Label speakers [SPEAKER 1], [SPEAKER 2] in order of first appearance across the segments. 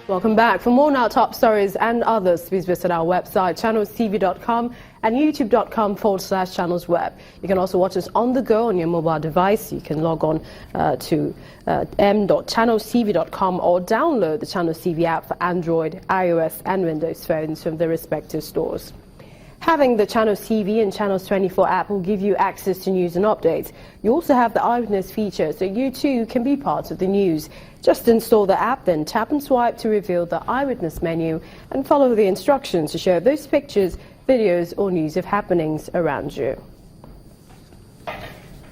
[SPEAKER 1] Welcome back. For more now top stories and others, please visit our website, channelstv.com and youtube.com/channelsweb. You can also watch us on the go on your mobile device. You can log on to m.channelstv.com or download the Channels TV app for Android, iOS and Windows phones from the respective stores. Having the Channels TV and Channels 24 app will give you access to news and updates. You also have the Eyewitness feature, so you too can be part of the news. Just install the app, then tap and swipe to reveal the Eyewitness menu and follow the instructions to share those pictures, videos or news of happenings around you.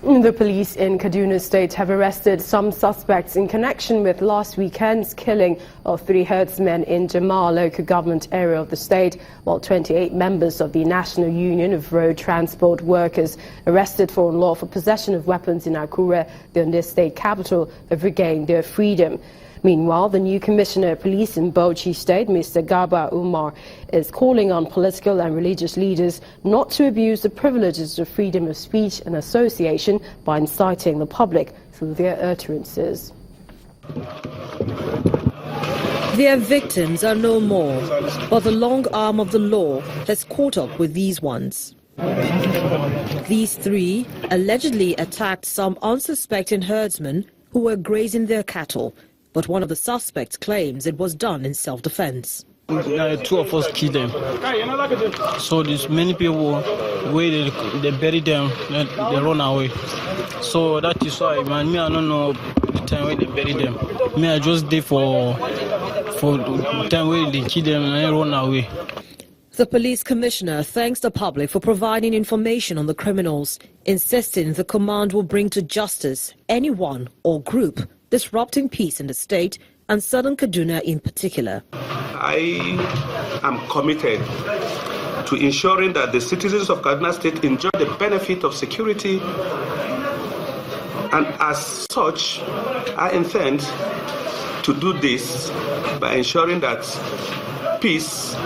[SPEAKER 1] The police in Kaduna State have arrested some suspects in connection with last weekend's killing of 3 herdsmen in Jamal local government area of the state, while 28 members of the National Union of Road Transport Workers arrested for unlawful possession of weapons in Akure, the Ondo State capital, have regained their freedom. Meanwhile, the new Commissioner of Police in Bauchi State, Mr. Garba Umar, is calling on political and religious leaders not to abuse the privileges of freedom of speech and association by inciting the public through their utterances.
[SPEAKER 2] Their victims are no more, but the long arm of the law has caught up with these ones. These 3 allegedly attacked some unsuspecting herdsmen who were grazing their cattle. But one of the suspects claims it was done in self-defense.
[SPEAKER 3] 2 of us killed them. So there's many people where they bury them, they run away. So that is why, man, me I don't know the time where they bury them. Me I just there for the time where they kill them and they run away.
[SPEAKER 2] The police commissioner thanks the public for providing information on the criminals, insisting the command will bring to justice anyone or group disrupting peace in the state and southern Kaduna in particular.
[SPEAKER 4] I am committed to ensuring that the citizens of Kaduna State enjoy the benefit of security, and as such, I intend to do this by ensuring that peace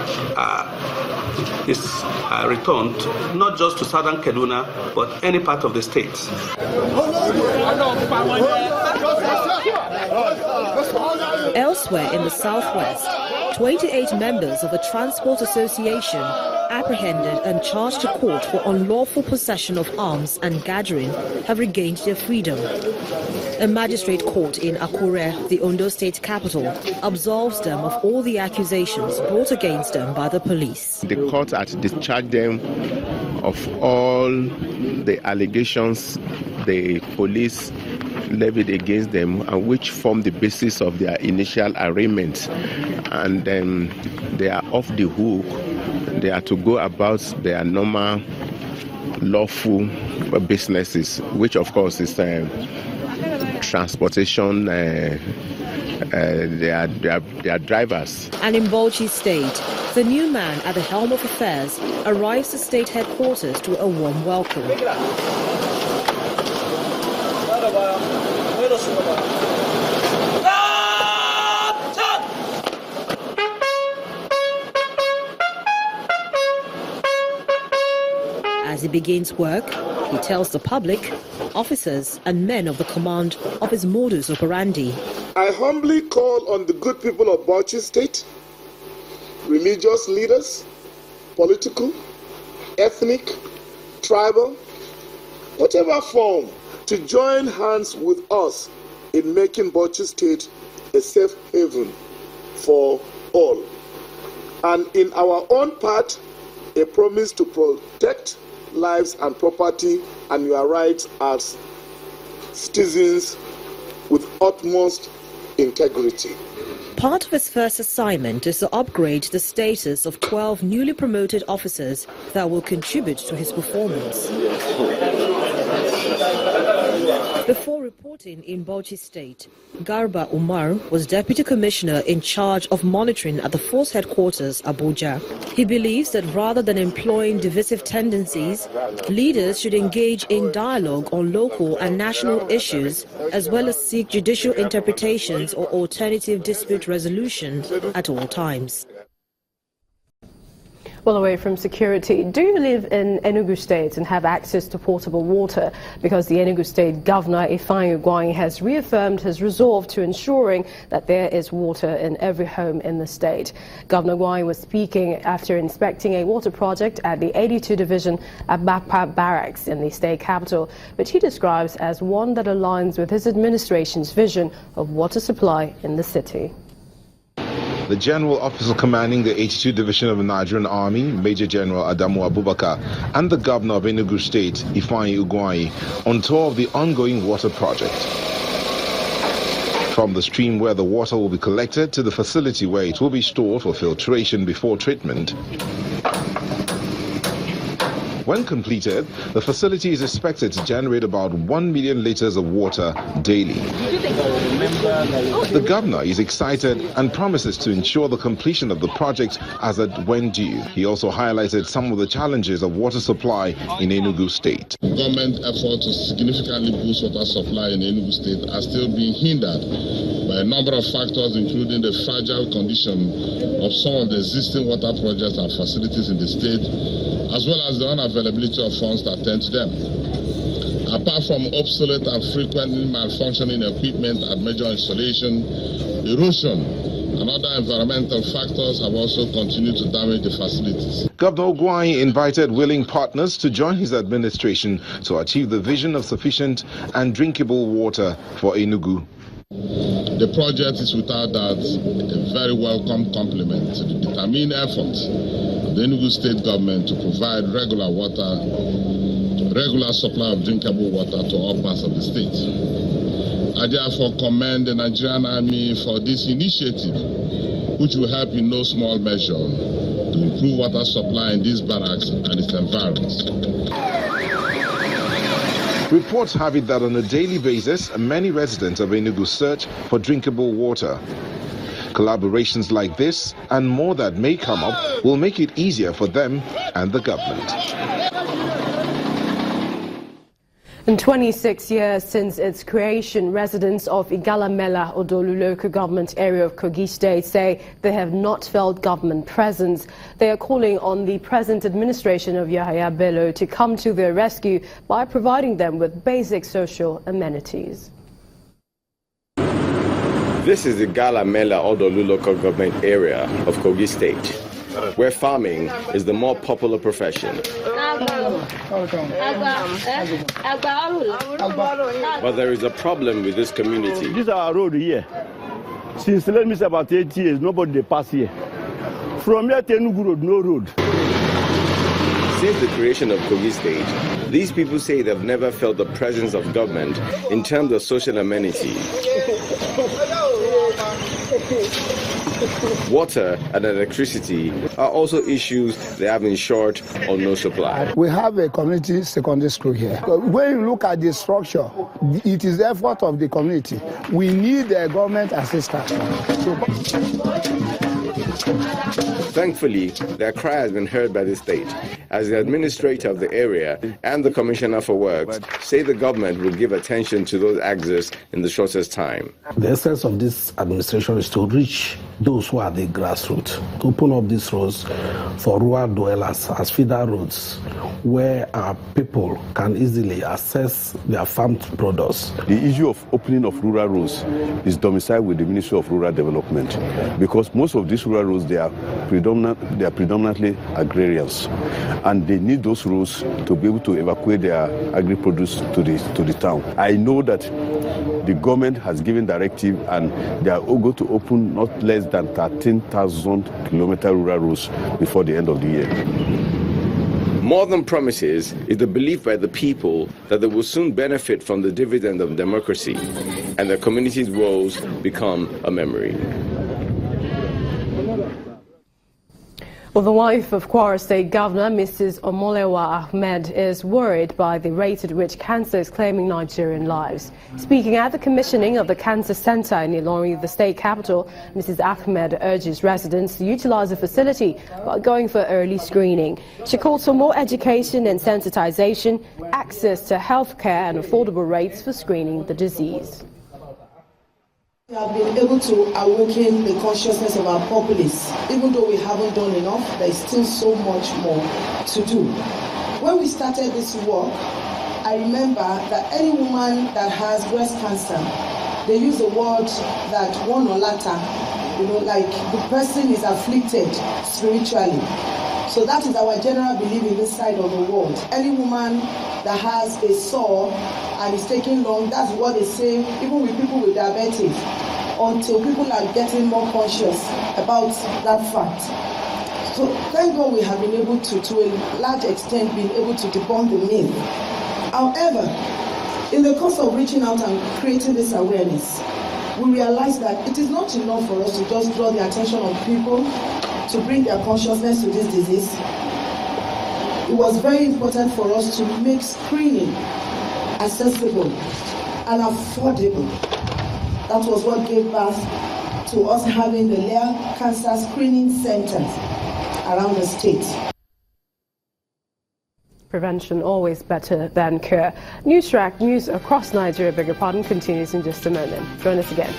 [SPEAKER 4] is returned not just to southern Kaduna but any part of the state.
[SPEAKER 2] Elsewhere in the southwest, 28 members of the Transport Association apprehended and charged to court for unlawful possession of arms and gathering have regained their freedom. A magistrate court in Akure, the Ondo State capital, absolves them of all the accusations brought against them by the police.
[SPEAKER 5] The court had discharged them of all the allegations the police levied against them, and which formed the basis of their initial arraignment. And then they are off the hook. They are to go about their normal lawful businesses, which of course is transportation. They are drivers.
[SPEAKER 2] And in Bauchi State, the new man at the helm of affairs arrives to state headquarters to a warm welcome. As he begins work, he tells the public, officers and men of the command of his modus operandi.
[SPEAKER 6] I humbly call on the good people of Bauchi State, religious leaders, political, ethnic, tribal, whatever form, to join hands with us in making Bauchi State a safe haven for all. And in our own part, a promise to protect lives and property and your rights as citizens with utmost integrity.
[SPEAKER 2] Part of his first assignment is to upgrade the status of 12 newly promoted officers that will contribute to his performance. Before reporting in Bauchi State, Garba Umar was Deputy Commissioner in charge of monitoring at the force headquarters, Abuja. He believes that rather than employing divisive tendencies, leaders should engage in dialogue on local and national issues, as well as seek judicial interpretations or alternative dispute resolution at all times.
[SPEAKER 1] Well, away from security, do you live in Enugu State and have access to potable water? Because the Enugu State Governor, Ifeanyi Ugwuanyi, has reaffirmed his resolve to ensuring that there is water in every home in the state. Governor Ugwuanyi was speaking after inspecting a water project at the 82 Division at Bakpa Barracks in the state capital, which he describes as one that aligns with his administration's vision of water supply in the city.
[SPEAKER 7] The General Officer commanding the 82 Division of the Nigerian Army, Major General Adamu Abubakar, and the Governor of Enugu State, Ifeanyi Ugwuanyi, on tour of the ongoing water project. From the stream where the water will be collected to the facility where it will be stored for filtration before treatment. When completed, the facility is expected to generate about 1 million liters of water daily. The governor is excited and promises to ensure the completion of the project as at when due. He also highlighted some of the challenges of water supply in Enugu State.
[SPEAKER 8] Government efforts to significantly boost water supply in Enugu State are still being hindered by a number of factors, including the fragile condition of some of the existing water projects and facilities in the state, as well as the unavailability of funds to attend to them. Apart from obsolete and frequently malfunctioning equipment at major installation, erosion and other environmental factors have also continued to damage the facilities.
[SPEAKER 7] Governor Ugwuanyi invited willing partners to join his administration to achieve the vision of sufficient and drinkable water for Enugu.
[SPEAKER 8] The project is without doubt a very welcome complement to the determined efforts of the Enugu State government to provide regular supply of drinkable water to all parts of the state. I therefore commend the Nigerian Army for this initiative, which will help in no small measure to improve water supply in these barracks and its environs.
[SPEAKER 7] Reports have it that on a daily basis, many residents of Enugu search for drinkable water. Collaborations like this and more that may come up will make it easier for them and the government.
[SPEAKER 1] In 26 years since its creation, residents of Igalamela, Odolu local government area of Kogi State say they have not felt government presence. They are calling on the present administration of Yahaya Bello to come to their rescue by providing them with basic social amenities.
[SPEAKER 9] This is the Igalamela, Odolu local government area of Kogi State, where farming is the more popular profession. But there is a problem with this community.
[SPEAKER 10] This is our road here. Since let me say about 8 years, nobody pass here. From here to Enugu Road, no road.
[SPEAKER 9] Since the creation of Kogi State, these people say they've never felt the presence of government in terms of social amenities. Water and electricity are also issues they have in short or no supply.
[SPEAKER 11] We have a community secondary school here. When you look at the structure, it is the effort of the community. We need the government assistance.
[SPEAKER 9] Thankfully, their cry has been heard by the state, as the administrator of the area and the commissioner for works say the government will give attention to those access in the shortest time.
[SPEAKER 12] The essence of this administration is to reach those who are the grassroots, to open up these roads for rural dwellers as feeder roads, where our people can easily access their farmed products.
[SPEAKER 10] The issue of opening of rural roads is domiciled with the Ministry of Rural Development, because most of these rural roads, they are predominantly agrarians, and they need those roads to be able to evacuate their agri-produce to the town. I know that the government has given directive, and they are going to open not less than 13,000 kilometer rural roads before the end of the year.
[SPEAKER 9] More than promises is the belief by the people that they will soon benefit from the dividend of democracy, and their community's woes become a memory.
[SPEAKER 1] Well, the wife of Kwara State Governor, Mrs. Omolewa Ahmed, is worried by the rate at which cancer is claiming Nigerian lives. Speaking at the commissioning of the Cancer Center in Ilorin, the state capital, Mrs. Ahmed urges residents to utilize the facility by going for early screening. She calls for more education and sensitization, access to health care and affordable rates for screening the disease.
[SPEAKER 13] We have been able to awaken the consciousness of our populace. Even though we haven't done enough, there is still so much more to do. When we started this work, I remember that any woman that has breast cancer, they use the word that one or latter, like the person is afflicted spiritually. So that is our general belief in this side of the world. Any woman that has a sore and is taking long, that's what they say, even with people with diabetes, until people are getting more conscious about that fact. So thank God we have been able to a large extent, been able to debunk the myth. However, in the course of reaching out and creating this awareness, we realize that it is not enough for us to just draw the attention of people to bring their consciousness to this disease. It was very important for us to make screening accessible and affordable. That was what gave birth to us having the Layer Cancer Screening Centers around the state.
[SPEAKER 1] Prevention always better than cure. News across Nigeria, continues in just a moment. Join us again.